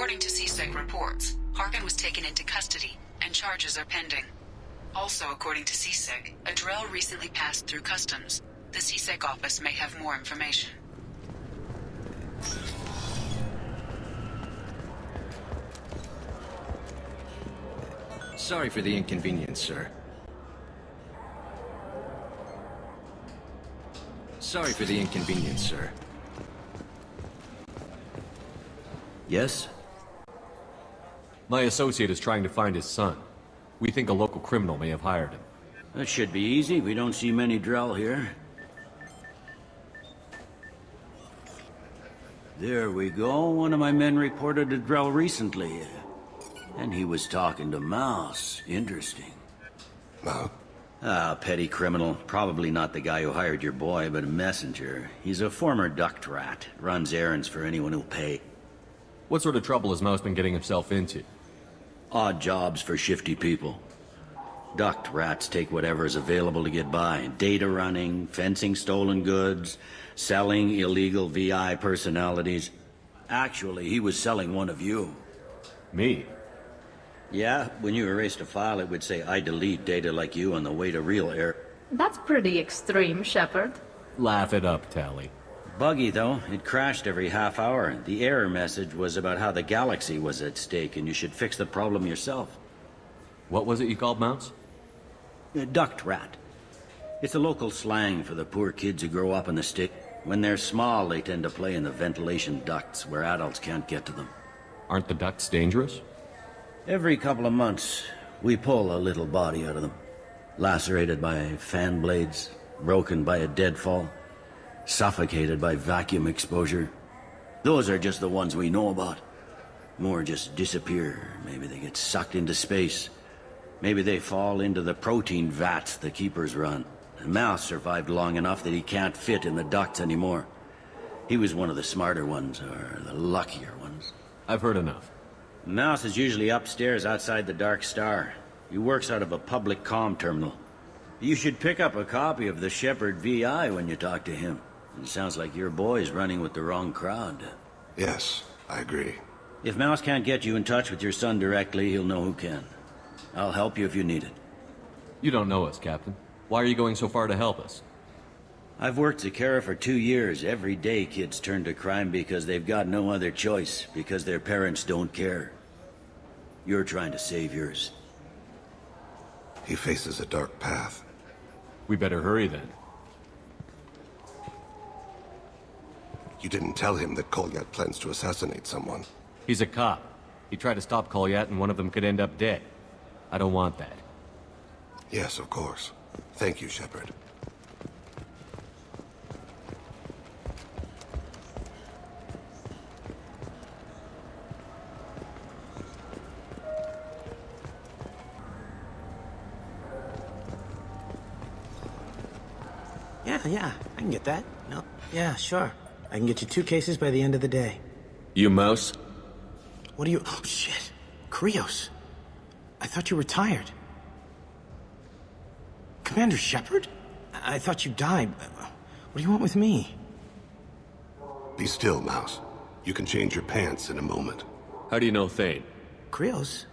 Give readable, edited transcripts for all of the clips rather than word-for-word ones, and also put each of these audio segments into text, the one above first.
According to CSEC reports, Harkin was taken into custody, and charges are pending. Also, according to CSEC, a Drell recently passed through customs. The CSEC office may have more information. Sorry for the inconvenience, sir. Sorry for the inconvenience, sir. Yes? My associate is trying to find his son. We think a local criminal may have hired him. That should be easy. We don't see many Drell here. There we go. One of my men reported a Drell recently. And he was talking to Mouse. Interesting. No. Ah, petty criminal. Probably not the guy who hired your boy, but a messenger. He's a former duct rat. Runs errands for anyone who'll pay. What sort of trouble has Mouse been getting himself into? Odd jobs for shifty people. Duct rats take whatever is available to get by. Data running, fencing stolen goods, selling illegal VI personalities. Actually, he was selling one of you. Me? Yeah, when you erased a file, it would say, I delete data like you on the way to real air. That's pretty extreme, Shepard. Laugh it up, Tally. Buggy, though. It crashed every half hour. The error message was about how the galaxy was at stake, and you should fix the problem yourself. What was it you called Mouse? Duct rat. It's a local slang for the poor kids who grow up in the stick. When they're small, they tend to play in the ventilation ducts, where adults can't get to them. Aren't the ducts dangerous? Every couple of months, we pull a little body out of them. Lacerated by fan blades, broken by a deadfall, suffocated by vacuum exposure. Those are just the ones we know about. More just disappear. Maybe they get sucked into space. Maybe they fall into the protein vats the keepers run. And Mouse survived long enough that he can't fit in the ducts anymore. He was one of the smarter ones, or the luckier ones. I've heard enough. Mouse is usually upstairs outside the Dark Star. He works out of a public comm terminal. You should pick up a copy of the Shepard VI when you talk to him. It sounds like your boy's running with the wrong crowd. Yes, I agree. If Mouse can't get you in touch with your son directly, he'll know who can. I'll help you if you need it. You don't know us, Captain. Why are you going so far to help us? I've worked Zakera for 2 years. Every day kids turn to crime because they've got no other choice, because their parents don't care. You're trying to save yours. He faces a dark path. We better hurry then. You didn't tell him that Kolyat plans to assassinate someone. He's a cop. He tried to stop Kolyat and one of them could end up dead. I don't want that. Yes, of course. Thank you, Shepard. Yeah, I can get that. No, yeah, sure. I can get you 2 cases by the end of the day. You Mouse? What are you... Oh, shit. Krios. I thought you retired. Commander Shepard? I thought you died. What do you want with me? Be still, Mouse. You can change your pants in a moment. How do you know Thane? Krios?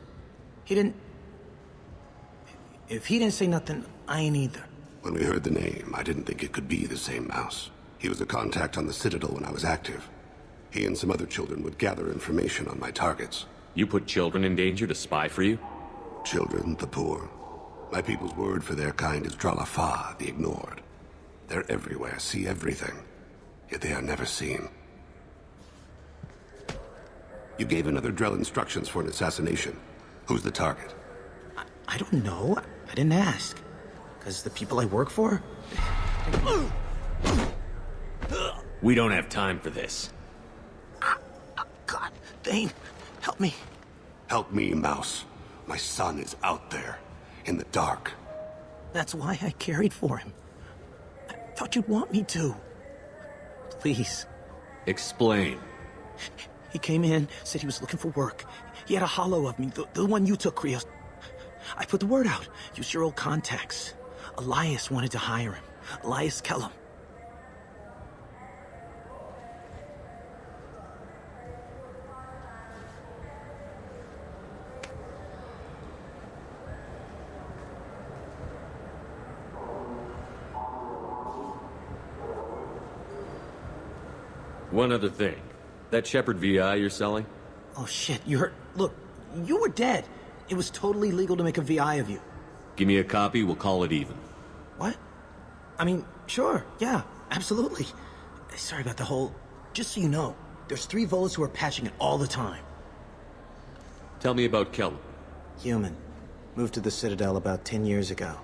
He didn't... If he didn't say nothing, I ain't either. When we heard the name, I didn't think it could be the same Mouse. He was a contact on the Citadel when I was active. He and some other children would gather information on my targets. You put children in danger to spy for you? Children, the poor. My people's word for their kind is Dralafa, the ignored. They're everywhere, see everything. Yet they are never seen. You gave another Drell instructions for an assassination. Who's the target? I don't know. I didn't ask. Because the people I work for... We don't have time for this. God, Thane, help me. Help me, Mouse. My son is out there, in the dark. That's why I carried for him. I thought you'd want me to. Please. Explain. He came in, said he was looking for work. He had a hollow of me, the one you took, Krios. I put the word out. Use your old contacts. Elias wanted to hire him. Elias Kellum. One other thing. That Shepherd VI you're selling? Oh shit, you heard? Look, you were dead. It was totally legal to make a VI of you. Give me a copy, we'll call it even. What? I mean, sure, yeah, absolutely. Sorry about the whole... Just so you know, there's 3 Volus who are patching it all the time. Tell me about Kellum. Human. Moved to the Citadel about 10 years ago.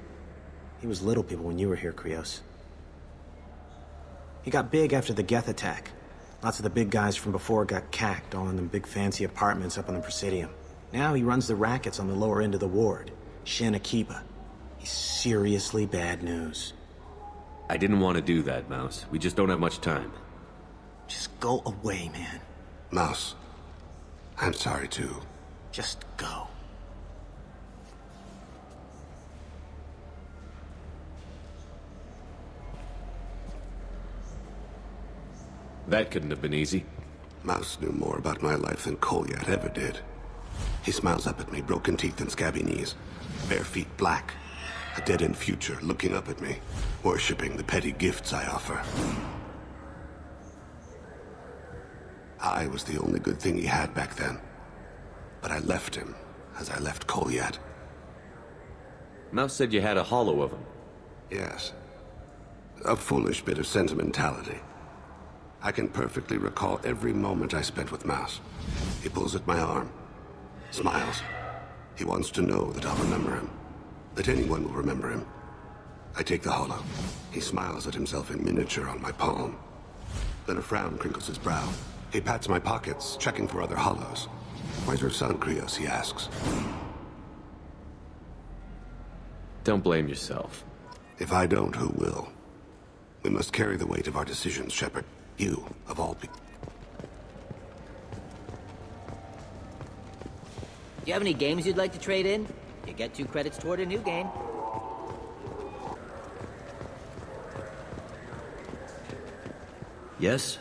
He was little people when you were here, Krios. He got big after the Geth attack. Lots of the big guys from before got cacked, all in them big fancy apartments up on the Presidium. Now he runs the rackets on the lower end of the ward. Shin Akiba. He's seriously bad news. I didn't want to do that, Mouse. We just don't have much time. Just go away, man. Mouse, I'm sorry too. Just go. That couldn't have been easy. Mouse knew more about my life than Kolyat ever did. He smiles up at me, broken teeth and scabby knees, bare feet black, a dead-end future looking up at me, worshipping the petty gifts I offer. I was the only good thing he had back then, but I left him as I left Kolyat. Mouse said you had a hollow of him. Yes. A foolish bit of sentimentality. I can perfectly recall every moment I spent with Mouse. He pulls at my arm, smiles. He wants to know that I'll remember him, that anyone will remember him. I take the hollow. He smiles at himself in miniature on my palm. Then a frown crinkles his brow. He pats my pockets, checking for other hollows. Where's your son, Krios, he asks. Don't blame yourself. If I don't, who will? We must carry the weight of our decisions, Shepard. You, of all people. Do you have any games you'd like to trade in? You get 2 credits toward a new game. Yes?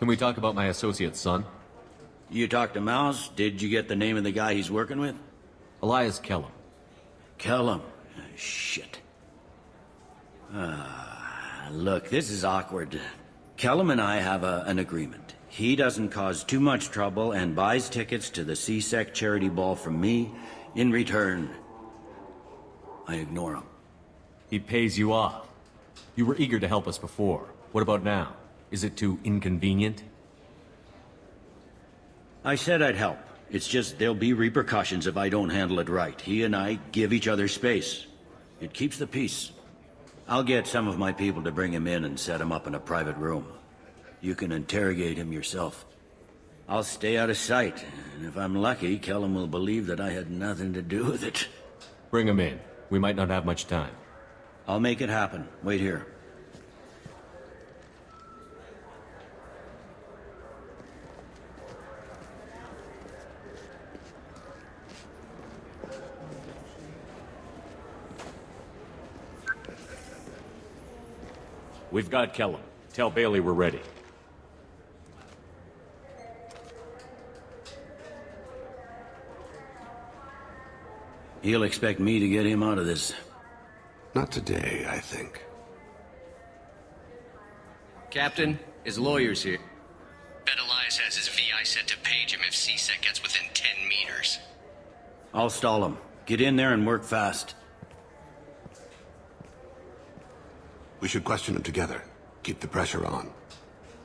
Can we talk about my associate's son? You talked to Mouse? Did you get the name of the guy he's working with? Elias Kellum. Kellum. Shit. Look, this is awkward. Kellum and I have an agreement. He doesn't cause too much trouble and buys tickets to the C-Sec charity ball from me. In return, I ignore him. He pays you off. You were eager to help us before. What about now? Is it too inconvenient? I said I'd help. It's just there'll be repercussions if I don't handle it right. He and I give each other space. It keeps the peace. I'll get some of my people to bring him in and set him up in a private room. You can interrogate him yourself. I'll stay out of sight, and if I'm lucky, Kellum will believe that I had nothing to do with it. Bring him in. We might not have much time. I'll make it happen. Wait here. We've got Kellum. Tell Bailey we're ready. He'll expect me to get him out of this. Not today, I think. Captain, his lawyer's here. Bet Elias has his VI set to page him if C-Sec gets within 10 meters. I'll stall him. Get in there and work fast. We should question him together. Keep the pressure on.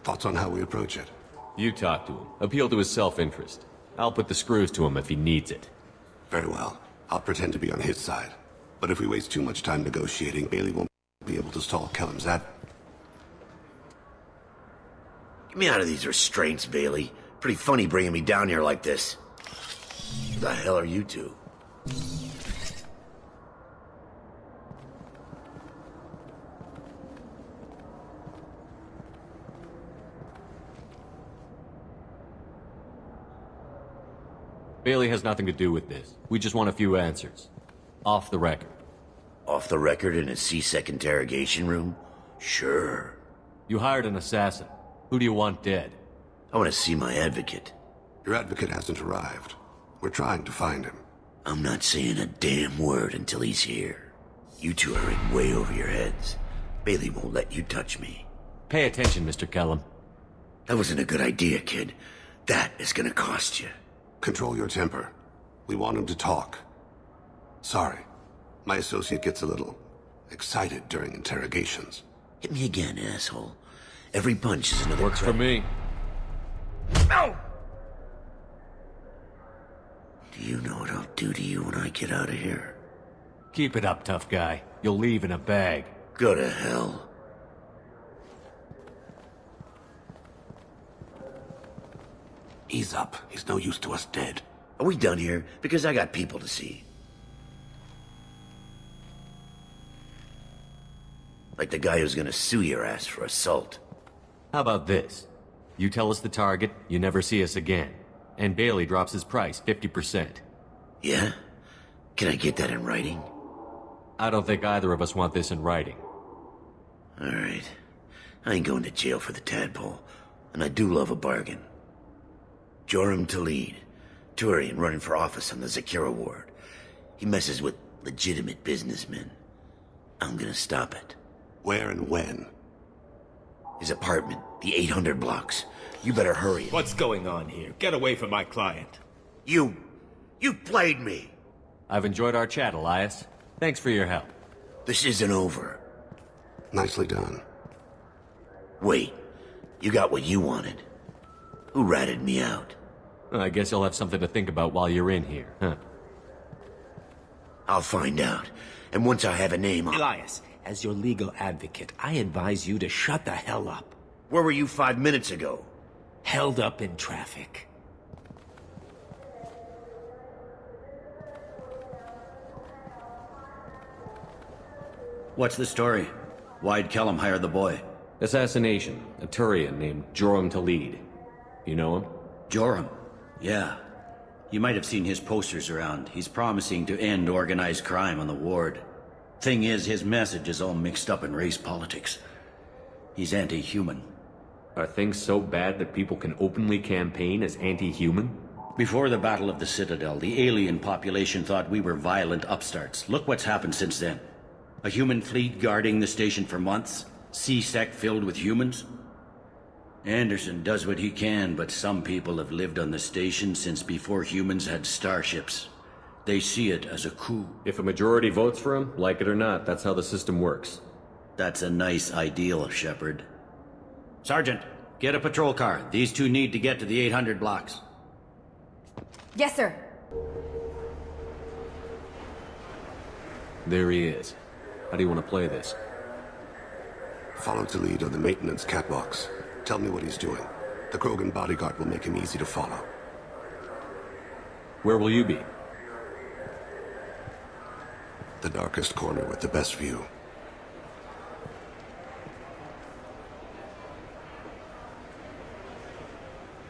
Thoughts on how we approach it? You talk to him. Appeal to his self-interest. I'll put the screws to him if he needs it. Very well. I'll pretend to be on his side. But if we waste too much time negotiating, Bailey won't be able to stall Kellum's ad. Get me out of these restraints, Bailey. Pretty funny bringing me down here like this. Who the hell are you two? Bailey has nothing to do with this. We just want a few answers. Off the record. Off the record in a C-Sec interrogation room? Sure. You hired an assassin. Who do you want dead? I want to see my advocate. Your advocate hasn't arrived. We're trying to find him. I'm not saying a damn word until he's here. You two are in way over your heads. Bailey won't let you touch me. Pay attention, Mr. Kellum. That wasn't a good idea, kid. That is gonna cost you. Control your temper. We want him to talk. Sorry. My associate gets a little excited during interrogations. Hit me again, asshole. Every punch is another Works for me. No! Do you know what I'll do to you when I get out of here? Keep it up, tough guy. You'll leave in a bag. Go to hell. Ease up. He's no use to us dead. Are we done here? Because I got people to see. Like the guy who's gonna sue your ass for assault. How about this? You tell us the target, you never see us again. And Bailey drops his price 50%. Yeah? Can I get that in writing? I don't think either of us want this in writing. Alright. I ain't going to jail for the tadpole. And I do love a bargain. Joram Talid, Turian running for office on the Zakira ward. He messes with legitimate businessmen. I'm gonna stop it. Where and when? His apartment, the 800 blocks. You better hurry. What's going on here? Get away from my client. You played me. I've enjoyed our chat, Elias. Thanks for your help. This isn't over. Nicely done. Wait, you got what you wanted. Who ratted me out? I guess you'll have something to think about while you're in here, huh? I'll find out. And once I have a name, Elias, as your legal advocate, I advise you to shut the hell up. Where were you 5 minutes ago? Held up in traffic. What's the story? Why'd Kellum hire the boy? Assassination. A Turian named Joram Talid. You know him? Joram? Yeah. You might have seen his posters around. He's promising to end organized crime on the ward. Thing is, his message is all mixed up in race politics. He's anti-human. Are things so bad that people can openly campaign as anti-human? Before the Battle of the Citadel, the alien population thought we were violent upstarts. Look what's happened since then. A human fleet guarding the station for months. C-Sec filled with humans. Anderson does what he can, but some people have lived on the station since before humans had starships. They see it as a coup. If a majority votes for him, like it or not, that's how the system works. That's a nice ideal, Shepard. Sergeant, get a patrol car. These two need to get to the 800 blocks. Yes, sir. There he is. How do you want to play this? Follow to lead on the maintenance catwalks. Tell me what he's doing. The Krogan bodyguard will make him easy to follow. Where will you be? The darkest corner with the best view.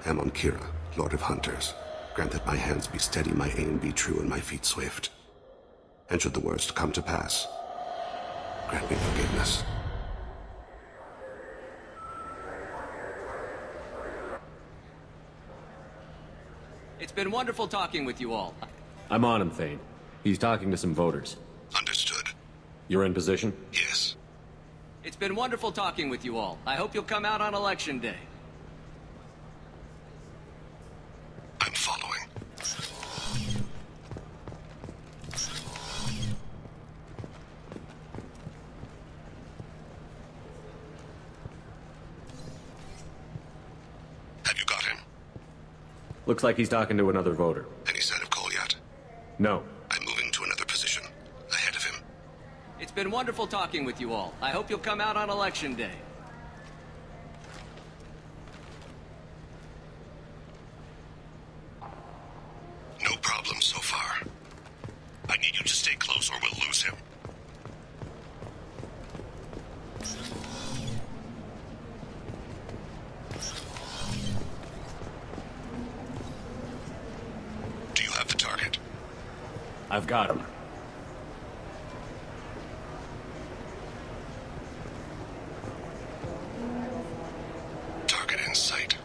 Amon Kira, Lord of Hunters. Grant that my hands be steady, my aim be true, and my feet swift. And should the worst come to pass, grant me forgiveness. It's been wonderful talking with you all. I'm on him, Thane. He's talking to some voters. Understood. You're in position? Yes. It's been wonderful talking with you all. I hope you'll come out on Election Day. I'm following. Have you got him? Looks like he's talking to another voter. Any sign of Kolyat? No. I'm moving to another position. Ahead of him. It's been wonderful talking with you all. I hope you'll come out on Election Day. No problem so far. I need you to stay close or we'll lose him. Do you have the target? I've got him. Target in sight.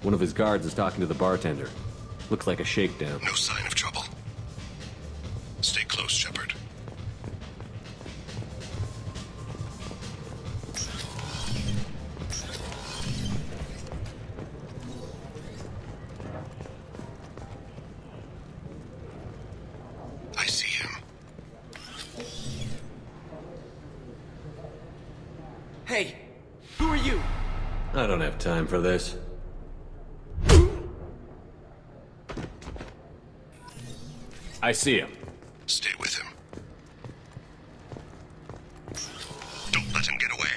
One of his guards is talking to the bartender. Looks like a shakedown. No sign of trouble. Stay close, Shepard. I see him. Hey, who are you? I don't have time for this. I see him. Stay with him. Don't let him get away.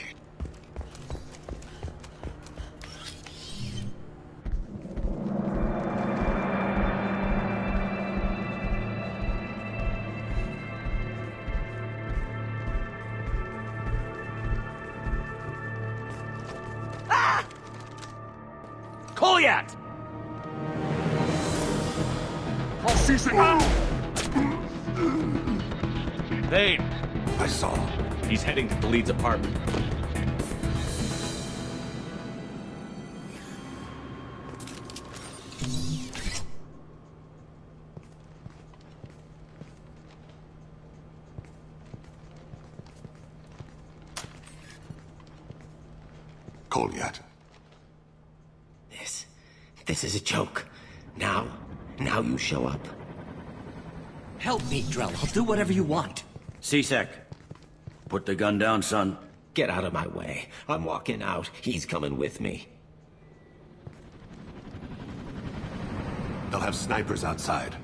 Kolyat! Thane! I saw. He's heading to the lead's apartment. Kolyat. This is a joke. Now you show up. Help me, Drell. I'll do whatever you want. C-Sec, put the gun down, son. Get out of my way. I'm walking out. He's coming with me. They'll have snipers outside.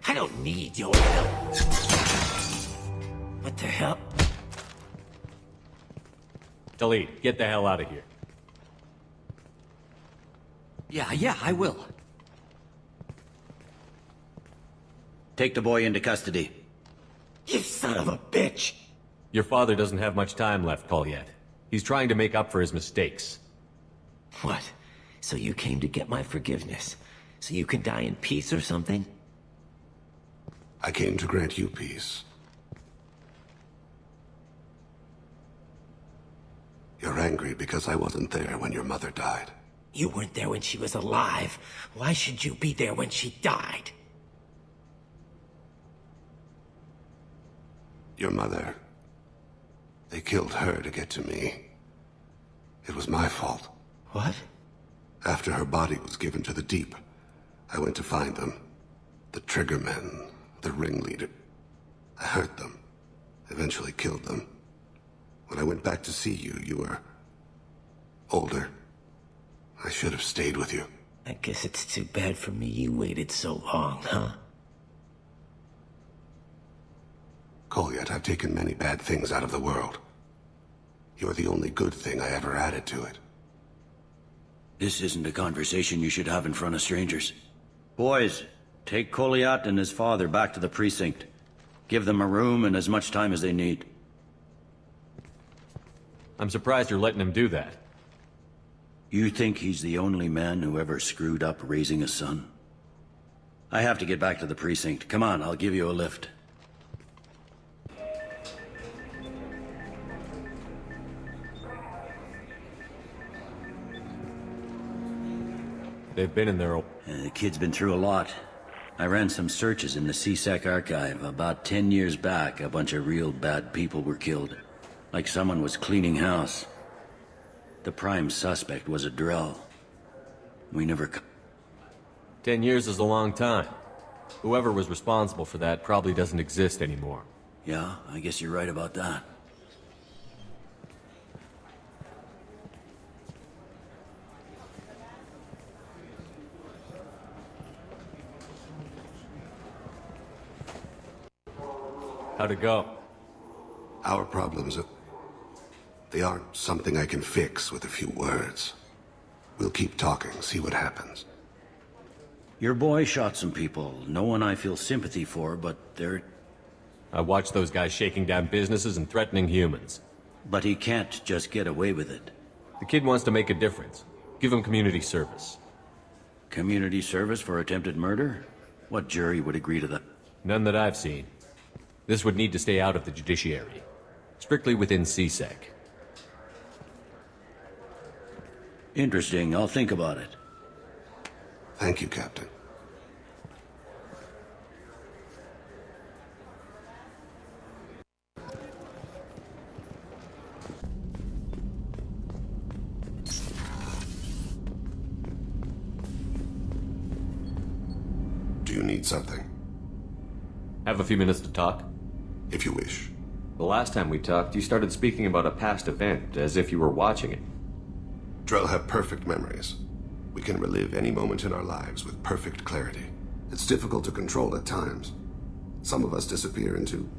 I don't need your help. What the hell? Delete, get the hell out of here. Yeah, I will. Take the boy into custody. You son of a bitch! Your father doesn't have much time left, Kolyat. He's trying to make up for his mistakes. What? So you came to get my forgiveness? So you can die in peace or something? I came to grant you peace. You're angry because I wasn't there when your mother died. You weren't there when she was alive. Why should you be there when she died? Your mother. They killed her to get to me. It was my fault. What? After her body was given to the Deep, I went to find them. The Triggermen, the ringleader. I hurt them. Eventually killed them. When I went back to see you, you were older. I should have stayed with you. I guess it's too bad for me you waited so long, huh? Kolyat, I've taken many bad things out of the world. You're the only good thing I ever added to it. This isn't a conversation you should have in front of strangers. Boys, take Kolyat and his father back to the precinct. Give them a room and as much time as they need. I'm surprised you're letting him do that. You think he's the only man who ever screwed up raising a son? I have to get back to the precinct. Come on, I'll give you a lift. They've been in there. The kid's been through a lot. I ran some searches in the C-Sec archive. About 10 years back, a bunch of real bad people were killed. Like someone was cleaning house. The prime suspect was a Drell. We never... 10 years is a long time. Whoever was responsible for that probably doesn't exist anymore. Yeah, I guess you're right about that. How'd it go? Our problems are... They aren't something I can fix with a few words. We'll keep talking, see what happens. Your boy shot some people. No one I feel sympathy for, but they're... I watched those guys shaking down businesses and threatening humans. But he can't just get away with it. The kid wants to make a difference. Give him community service. Community service for attempted murder? What jury would agree to that? None that I've seen. This would need to stay out of the judiciary. Strictly within C-Sec. Interesting. I'll think about it. Thank you, Captain. Do you need something? Have a few minutes to talk? If you wish. The last time we talked, you started speaking about a past event, as if you were watching it. Drell have perfect memories. We can relive any moment in our lives with perfect clarity. It's difficult to control at times. Some of us disappear into,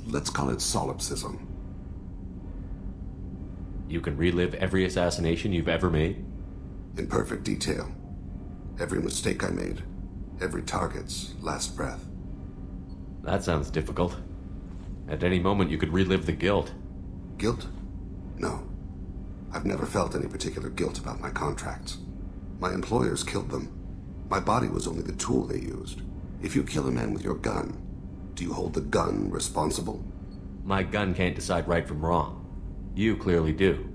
let's call it solipsism. You can relive every assassination you've ever made? In perfect detail. Every mistake I made. Every target's last breath. That sounds difficult. At any moment you could relive the guilt. Guilt? No. I've never felt any particular guilt about my contracts. My employers killed them. My body was only the tool they used. If you kill a man with your gun, do you hold the gun responsible? My gun can't decide right from wrong. You clearly do.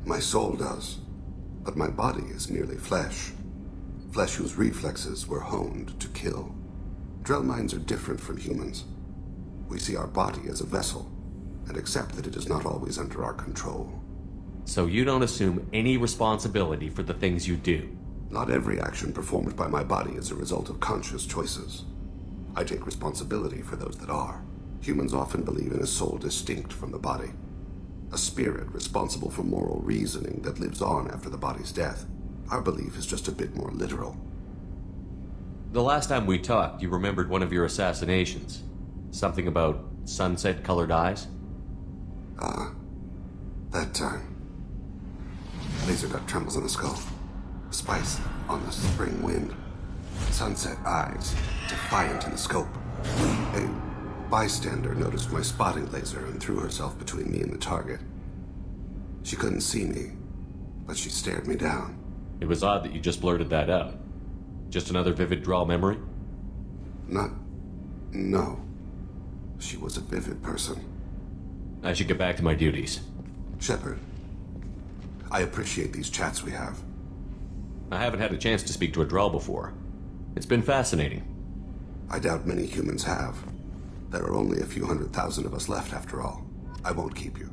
My soul does. But my body is merely flesh. Flesh whose reflexes were honed to kill. Drell minds are different from humans. We see our body as a vessel, and accept that it is not always under our control. So you don't assume any responsibility for the things you do? Not every action performed by my body is a result of conscious choices. I take responsibility for those that are. Humans often believe in a soul distinct from the body. A spirit responsible for moral reasoning that lives on after the body's death. Our belief is just a bit more literal. The last time we talked, you remembered one of your assassinations. Something about sunset-colored eyes? That time. Laser dot trembles on the skull. Spice on the spring wind. Sunset eyes, defiant in the scope. A bystander noticed my spotting laser and threw herself between me and the target. She couldn't see me, but she stared me down. It was odd that you just blurted that out. Just another vivid draw memory? No. She was a vivid person. I should get back to my duties. Shepard, I appreciate these chats we have. I haven't had a chance to speak to a Drell before. It's been fascinating. I doubt many humans have. There are only a few 100,000 of us left after all. I won't keep you.